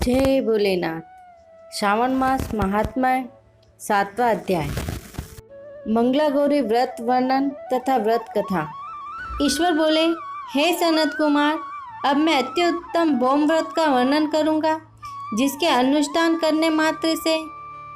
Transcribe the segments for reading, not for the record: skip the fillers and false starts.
जय भोलेनाथ। श्रावण मास महात्मा 7वां अध्याय। मंगला गौरी व्रत वर्णन तथा व्रत कथा। ईश्वर बोले, हे सनत कुमार, अब मैं अत्युत्तम भौम व्रत का वर्णन करूंगा, जिसके अनुष्ठान करने मात्र से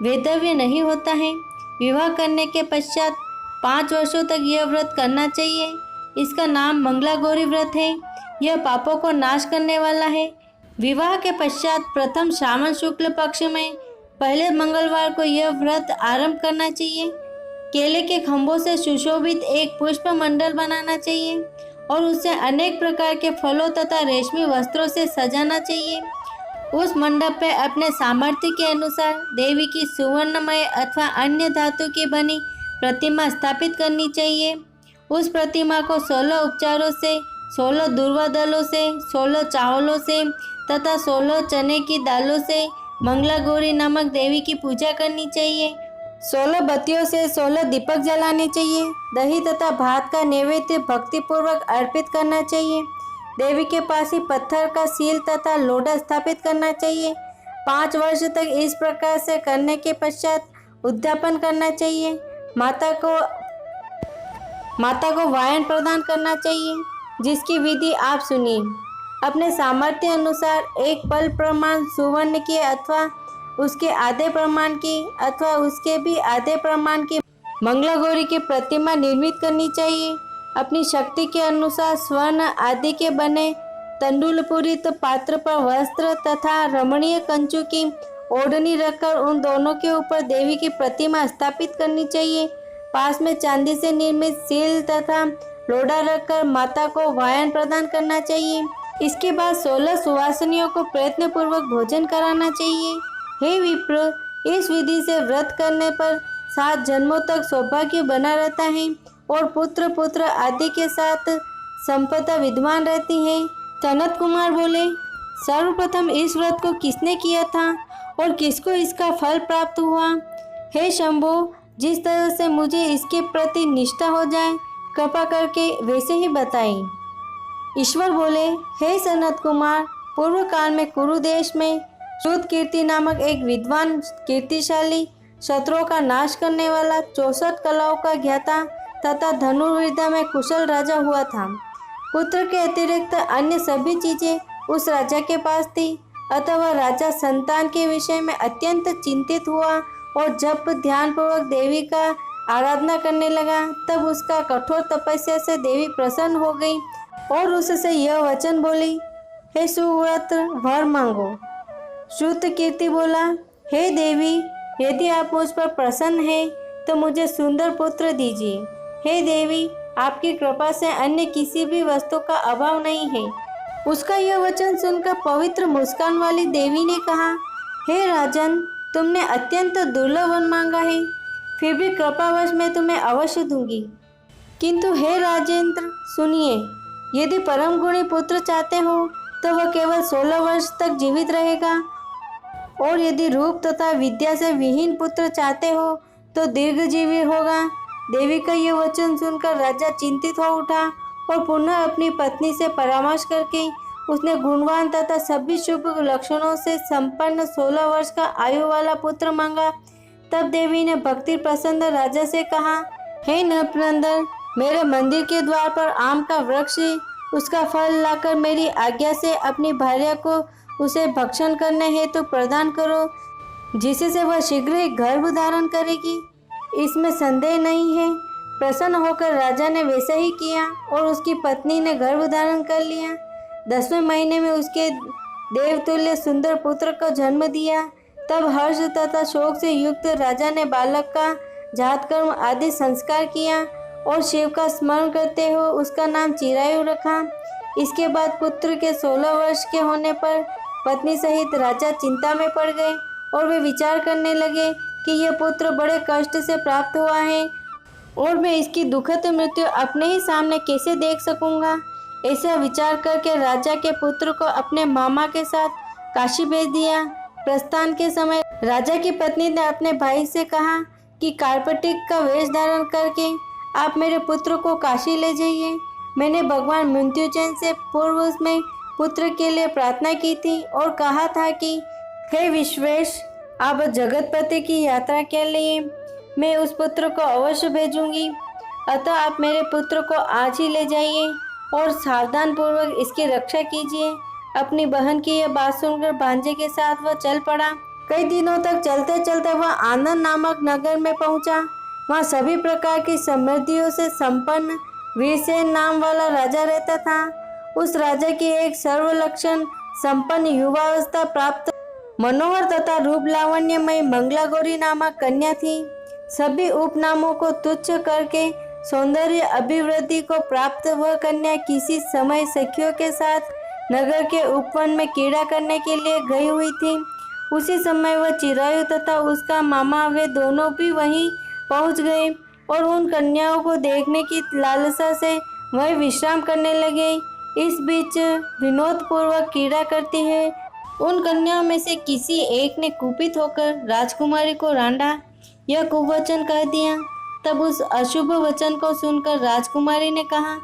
वैधव्य नहीं होता है। विवाह करने के पश्चात 5 वर्षों तक यह व्रत करना चाहिए। इसका नाम मंगला गौरी व्रत है। यह पापों को नाश करने वाला है। विवाह के पश्चात प्रथम श्रावण शुक्ल पक्ष में पहले मंगलवार को यह व्रत आरंभ करना चाहिए। केले के खंभों से सुशोभित एक पुष्प मंडल बनाना चाहिए और उसे अनेक प्रकार के फलों तथा रेशमी वस्त्रों से सजाना चाहिए। उस मंडप पर अपने सामर्थ्य के अनुसार देवी की सुवर्णमय अथवा अन्य धातु की बनी प्रतिमा स्थापित करनी चाहिए। उस प्रतिमा को 16 उपचारों से, 16 दूर्वा दलों से, 16 चावलों से तथा 16 चने की दालों से मंगला गौरी नामक देवी की पूजा करनी चाहिए। 16 बत्तियों से 16 दीपक जलाने चाहिए। दही तथा भात का नैवेद्य भक्तिपूर्वक अर्पित करना चाहिए। देवी के पास ही पत्थर का सील तथा लोटा स्थापित करना चाहिए। 5 वर्ष तक इस प्रकार से करने के पश्चात उद्यापन करना चाहिए। माता को वायन प्रदान करना चाहिए, जिसकी विधि आप सुनिए। अपने सामर्थ्य अनुसार एक पल प्रमाण सुवर्ण की अथवा उसके आधे प्रमाण की अथवा उसके भी आधे प्रमाण की मंगला गौरी की प्रतिमा निर्मित करनी चाहिए। अपनी शक्ति के अनुसार स्वर्ण आदि के बने तंडुलपूरित पात्र पर वस्त्र तथा रमणीय कंचू की ओढ़नी रखकर उन दोनों के ऊपर देवी की प्रतिमा स्थापित करनी चाहिए। पास में चांदी से निर्मित सील तथा लोटा रखकर माता को वायन प्रदान करना चाहिए। इसके बाद 16 सुवासिनियों को प्रयत्न पूर्वक भोजन कराना चाहिए। हे विप्र, इस विधि से व्रत करने पर 7 जन्मों तक सौभाग्य बना रहता है और पुत्र आदि के साथ संपदा विद्यमान रहती है। सनत कुमार बोले, सर्वप्रथम इस व्रत को किसने किया था और किसको इसका फल प्राप्त हुआ? हे शंभो, जिस तरह से मुझे इसके प्रति निष्ठा हो जाए, कृपा करके वैसे ही बताएं। ईश्वर बोले, हे सनत कुमार, पूर्व काल में कुरु देश में श्रुत कीर्ति नामक एक विद्वान कीर्तिशाली शत्रुओं का नाश करने वाला 64 कलाओं का ज्ञाता तथा धनुर्विद्या में कुशल राजा हुआ था। पुत्र के अतिरिक्त अन्य सभी चीजें उस राजा के पास थी, अतः वह राजा संतान के विषय में अत्यंत चिंतित हुआ और जब ध्यानपूर्वक देवी का आराधना करने लगा, तब उसका कठोर तपस्या से देवी प्रसन्न हो गई और उससे यह वचन बोली, हे सुव्रत, वर मांगो। श्रुत कीर्ति बोला, हे देवी, यदि आप मुझ पर प्रसन्न हैं तो मुझे सुंदर पुत्र दीजिए। हे देवी, आपकी कृपा से अन्य किसी भी वस्तु का अभाव नहीं है। उसका यह वचन सुनकर पवित्र मुस्कान वाली देवी ने कहा, हे राजन, तुमने अत्यंत दुर्लभ वर मांगा है, फिर भी कृपावश मैं तुम्हें अवश्य दूंगी। किंतु हे राजेंद्र, सुनिए, यदि परम गुणी पुत्र चाहते हो तो वह केवल 16 वर्ष तक जीवित रहेगा, और यदि रूप तथा विद्या से विहीन पुत्र चाहते हो तो दीर्घजीवी होगा। देवी का यह वचन सुनकर राजा चिंतित हो उठा और पुनः अपनी पत्नी से परामर्श करके उसने गुणवान तथा सभी शुभ लक्षणों से संपन्न 16 वर्ष का आयु वाला पुत्र मांगा। तब देवी ने भक्ति प्रसन्न राजा से कहा, हे नृपनंदन, मेरे मंदिर के द्वार पर आम का वृक्ष है, उसका फल लाकर मेरी आज्ञा से अपनी भार्या को उसे भक्षण करने हेतु तो प्रदान करो, जिससे वह शीघ्र ही गर्भ धारण करेगी। इसमें संदेह नहीं है। प्रसन्न होकर राजा ने वैसा ही किया और उसकी पत्नी ने गर्भ धारण कर लिया। 10वें महीने में उसके देवतुल्य सुंदर पुत्र को जन्म दिया। तब हर्ष तथा शोक से युक्त राजा ने बालक का जातकर्म आदि संस्कार किया और शिव का स्मरण करते हुए उसका नाम चिरायु रखा। इसके बाद पुत्र के 16 वर्ष के होने पर पत्नी सहित राजा चिंता में पड़ गए और वे विचार करने लगे कि यह पुत्र बड़े कष्ट से प्राप्त हुआ है और मैं इसकी दुखद मृत्यु अपने ही सामने कैसे देख सकूंगा। ऐसा विचार करके राजा के पुत्र को अपने मामा के साथ काशी भेज दिया। प्रस्थान के समय राजा की पत्नी ने अपने भाई से कहा कि कार्पटिक का वेश धारण करके आप मेरे पुत्र को काशी ले जाइए। मैंने भगवान मृत्युंजय से पूर्व उसमें पुत्र के लिए प्रार्थना की थी और कहा था कि हे विश्वेश, आप जगतपति की यात्रा के लिए मैं उस पुत्र को अवश्य भेजूंगी। अतः आप मेरे पुत्र को आज ही ले जाइए और सावधान पूर्वक इसकी रक्षा कीजिए। अपनी बहन की यह बात सुनकर भांजे के साथ वह चल पड़ा। कई दिनों तक चलते चलते वह आनंद नामक नगर में पहुंचा। वहाँ सभी प्रकार की समृद्धियों से संपन्न वीरसेन नाम वाला राजा रहता था। उस राजा की एक सर्वलक्षण संपन्न युवावस्था प्राप्त मनोहर तथा रूप लावण्यमय मंगला गौरी नामक कन्या थी। सभी उपनामों को तुच्छ करके सौंदर्य अभिवृद्धि को प्राप्त वह कन्या किसी समय सखियों के साथ नगर के उपवन में क्रीड़ा करने के लिए गई हुई थी। उसी समय वह चिरायु तथा उसका मामा वे दोनों भी वहीं पहुंच गए और उन कन्याओं को देखने की लालसा से वह विश्राम करने लगे। इस बीच विनोद पूर्वक क्रीड़ा करती है उन कन्याओं में से किसी एक ने कुपित होकर राजकुमारी को रांधा, यह कुवचन कह दिया। तब उस अशुभ वचन को सुनकर राजकुमारी ने कहा,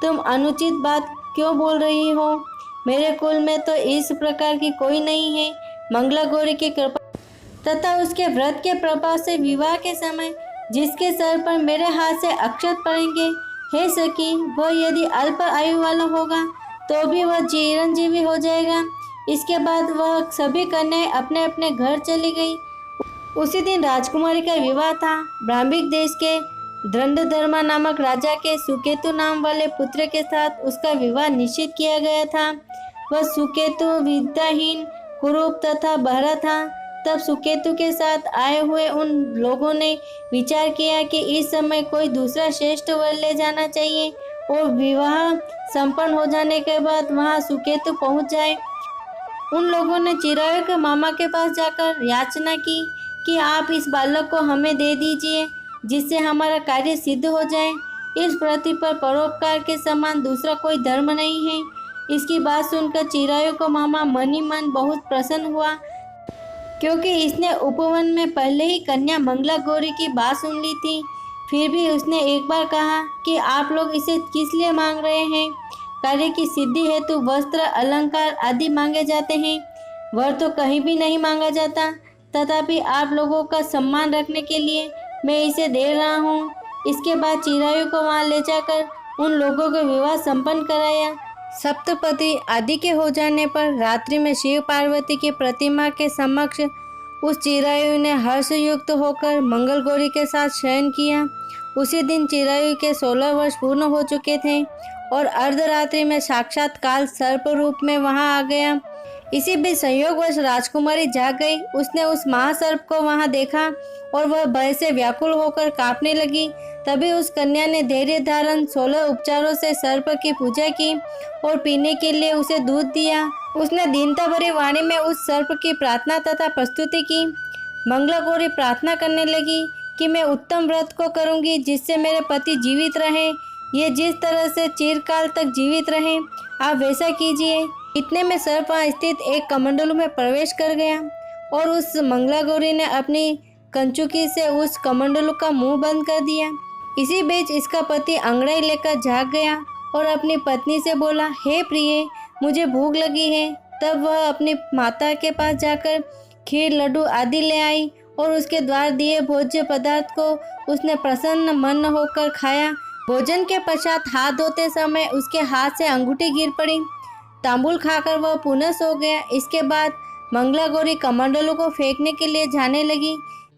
तुम अनुचित बात क्यों बोल रही हो? मेरे कुल में तो इस प्रकार की कोई नहीं है। मंगला गौरी की कृपा तथा उसके व्रत के प्रभाव से विवाह के समय जिसके सर पर मेरे हाथ से अक्षत पड़ेंगे, हे सखी, वह यदि अल्प आयु वाला होगा तो भी वह चिरंजीवी हो जाएगा। इसके बाद वह सभी कन्याएं अपने अपने घर चली गई। उसी दिन राजकुमारी का विवाह था। ब्राह्मिक देश के दंडधर्मा नामक राजा के सुकेतु नाम वाले पुत्र के साथ उसका विवाह निश्चित किया गया था। वह सुकेतु विद्याहीन, कुरूप तथा बहरा था। तब सुकेतु के साथ आए हुए उन लोगों ने विचार किया कि इस समय कोई दूसरा श्रेष्ठ वर ले जाना चाहिए और विवाह संपन्न हो जाने के बाद वहां सुकेतु पहुंच जाए। उन लोगों ने चिरायु के मामा के पास जाकर याचना की कि आप इस बालक को हमें दे दीजिए जिससे हमारा कार्य सिद्ध हो जाए। इस पृथ्वी पर परोपकार के समान दूसरा कोई धर्म नहीं है। इसकी बात सुनकर चिरायु को मामा मन ही मन बहुत प्रसन्न हुआ, क्योंकि इसने उपवन में पहले ही कन्या मंगला गौरी की बात सुन ली थी। फिर भी उसने एक बार कहा कि आप लोग इसे किस लिए मांग रहे हैं? कार्य की सिद्धि हेतु वस्त्र, अलंकार आदि मांगे जाते हैं, वर तो कहीं भी नहीं मांगा जाता। तथापि आप लोगों का सम्मान रखने के लिए मैं इसे दे रहा हूँ। इसके बाद चिरायु को वहाँ ले जाकर उन लोगों का विवाह संपन्न कराया। सप्तपदी आदि के हो जाने पर रात्रि में शिव पार्वती की प्रतिमा के समक्ष उस चिरायु ने हर्षयुक्त होकर मंगल गौरी के साथ शयन किया। उसी दिन चिरायु के 16 वर्ष पूर्ण हो चुके थे और अर्धरात्रि में साक्षात काल सर्प रूप में वहां आ गया। इसी बीच संयोगवश राजकुमारी जाग गई। उसने उस महासर्प को वहां देखा और वह भय से व्याकुल होकर कांपने लगी। तभी उस कन्या ने धैर्य धारण 16 उपचारों से सर्प की पूजा की और पीने के लिए उसे दूध दिया। उसने दीनता भरी वाणी में उस सर्प की प्रार्थना तथा प्रस्तुति की। मंगला गौरी प्रार्थना करने लगी कि मैं उत्तम व्रत को करूंगी जिससे मेरे पति जीवित रहे। ये जिस तरह से चिरकाल तक जीवित रहे, आप वैसा कीजिए। इतने में सर्प वहाँ स्थित एक कमंडलू में प्रवेश कर गया और उस मंगला गौरी ने अपनी कंचुकी से उस कमंडलू का मुंह बंद कर दिया। इसी बीच इसका पति अंगड़ाई लेकर जाग गया और अपनी पत्नी से बोला, हे प्रिय, मुझे भूख लगी है। तब वह अपनी माता के पास जाकर खीर, लड्डू आदि ले आई और उसके द्वार दिए भोज्य पदार्थ को उसने प्रसन्न मन होकर खाया। भोजन के पश्चात हाथ धोते समय उसके हाथ से अंगूठी गिर पड़ी। तांबुल खाकर वह पुनः सो गया। इसके बाद मंगला गौरी कमंडलों को फेंकने के लिए जाने लगी।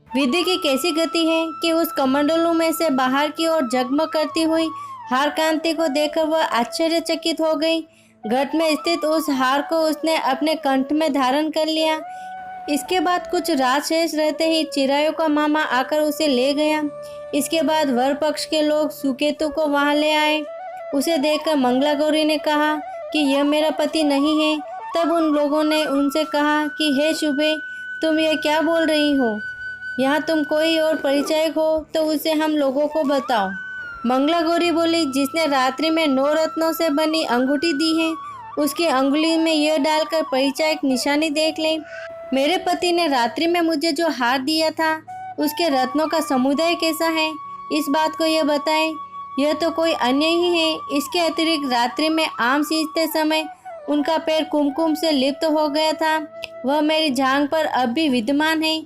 विधि की कैसी गति है कि उस कमंडलों में से बाहर की ओर जगमग करती हुई हार कांति को देखकर वह आश्चर्यचकित हो गई। घट में स्थित उस हार को उसने अपने कंठ में धारण कर लिया। इसके बाद कुछ रात शेष रहते ही चिरायु का मामा आकर उसे ले गया। इसके बाद वर पक्ष के लोग सुकेतु को वहां ले आए। उसे देखकर मंगला गौरी ने कहा कि यह मेरा पति नहीं है। तब उन लोगों ने उनसे कहा कि हे शुभे, तुम यह क्या बोल रही हो? यहाँ तुम कोई और परिचय हो तो उसे हम लोगों को बताओ। मंगला गौरी बोली, जिसने रात्रि में 9 रत्नों से बनी अंगूठी दी है, उसकी अंगुली में यह डालकर परिचय निशानी देख लें। मेरे पति ने रात्रि में मुझे जो हार दिया था उसके रत्नों का समुदाय कैसा है, इस बात को यह बताएं। यह तो कोई अन्य ही है। इसके अतिरिक्त रात्रि में आम सींचते समय उनका पैर कुमकुम से लिप्त हो गया था, वह मेरी जांघ पर अब भी विद्यमान है।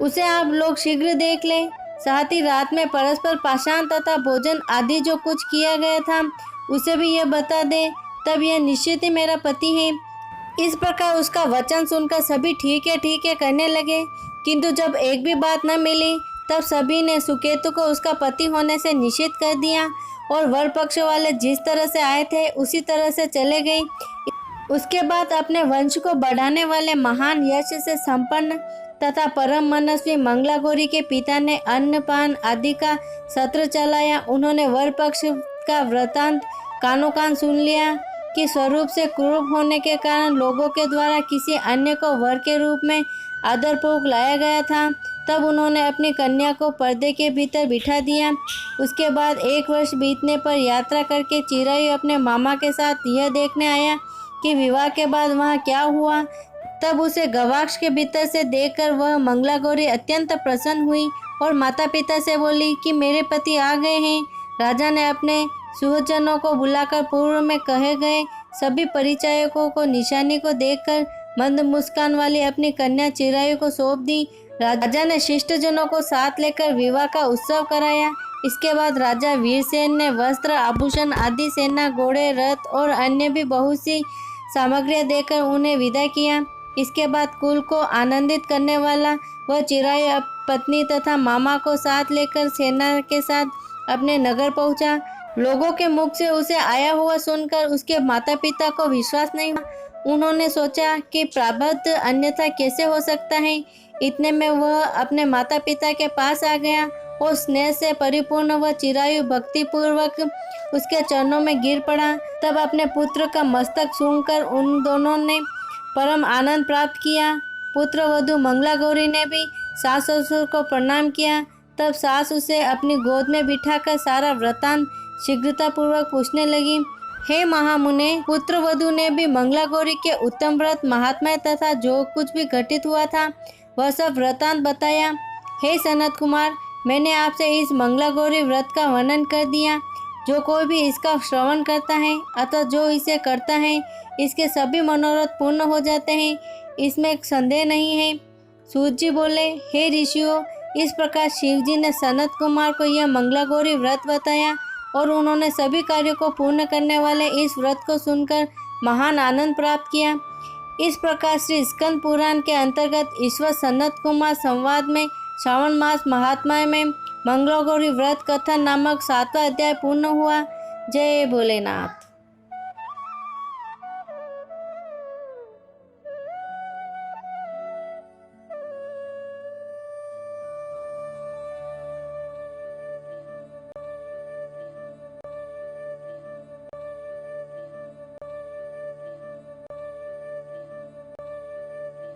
उसे आप लोग शीघ्र देख लें। साथ ही रात में परस्पर पाषाण तथा भोजन आदि जो कुछ किया गया था उसे भी यह बता दे, तब यह निश्चित ही मेरा पति है। इस प्रकार उसका वचन सुनकर सभी ठीक है कहने लगे, किंतु जब एक भी बात न मिली तब सभी ने सुकेतु को उसका पति होने से निषेध कर दिया और वर पक्ष वाले जिस तरह से आए थे उसी तरह से चले गए। उसके बाद अपने वंश को बढ़ाने वाले महान यश से संपन्न तथा परम मनस्वी मंगला गौरी के पिता ने अन्नपान आदि का सत्र चलाया। उन्होंने वर पक्ष का वृतांत कानों कान सुन लिया कि स्वरूप से क्रूर होने के कारण लोगों के द्वारा किसी अन्य को वर के रूप में आदरपूर्वक लाया गया था। तब उन्होंने अपनी कन्या को पर्दे के भीतर बिठा दिया। उसके बाद 1 वर्ष बीतने पर यात्रा करके चिरायु अपने मामा के साथ यह देखने आया कि विवाह के बाद वहाँ क्या हुआ। तब उसे गवाक्ष के भीतर से देखकर वह मंगला गौरी अत्यंत प्रसन्न हुई और माता पिता से बोली कि मेरे पति आ गए हैं। राजा ने अपने सुहजनों को बुलाकर पूर्व में कहे गए सभी परिचायकों को निशानी को देखकर मंद मुस्कान वाली अपनी कन्या चिरायु को सौंप दी। राजा ने शिष्टजनों को साथ लेकर विवाह का उत्सव कराया। इसके बाद राजा वीरसेन ने वस्त्र आभूषण आदि सेना घोड़े रथ और अन्य भी बहुत सी सामग्रियां देकर उन्हें विदा किया। इसके बाद कुल को आनंदित करने वाला वह चिरायु पत्नी तथा मामा को साथ लेकर सेना के साथ अपने नगर पहुंचा। लोगों के मुख से उसे आया हुआ सुनकर उसके माता पिता को विश्वास नहीं हुआ। उन्होंने सोचा कि प्रारब्ध अन्यथा कैसे हो सकता है। इतने में वह अपने माता पिता के पास आ गया और स्नेह से परिपूर्ण वह चिरायु भक्ति पूर्वक उसके चरणों में गिर पड़ा। तब अपने पुत्र का मस्तक सूंघकर उन दोनों ने परम आनंद प्राप्त किया। पुत्र वधू मंगला गौरी ने भी सास ससुर को प्रणाम किया। तब सास उसे अपनी गोद में बिठाकर सारा वृतांत शीघ्रतापूर्वक पूछने लगी। हे महामुने, पुत्र वधू ने भी मंगला गौरी के उत्तम व्रत महात्म्य तथा जो कुछ भी घटित हुआ था वह सब वृतांत बताया। हे सनत कुमार, मैंने आपसे इस मंगला गौरी व्रत का वर्णन कर दिया। जो कोई भी इसका श्रवण करता है अथवा जो इसे करता है इसके सभी मनोरथ पूर्ण हो जाते हैं, इसमें संदेह नहीं है। सूत जी बोले, हे ऋषियों, इस प्रकार शिवजी ने सनत कुमार को यह मंगला गौरी व्रत बताया और उन्होंने सभी कार्यों को पूर्ण करने वाले इस व्रत को सुनकर महान आनंद प्राप्त किया। इस प्रकार श्री स्कंद पुराण के अंतर्गत ईश्वर सनत कुमार संवाद में श्रावण मास महात्मा में मंगला गौरी व्रत कथा नामक 7वां अध्याय पूर्ण हुआ। जय भोलेनाथ।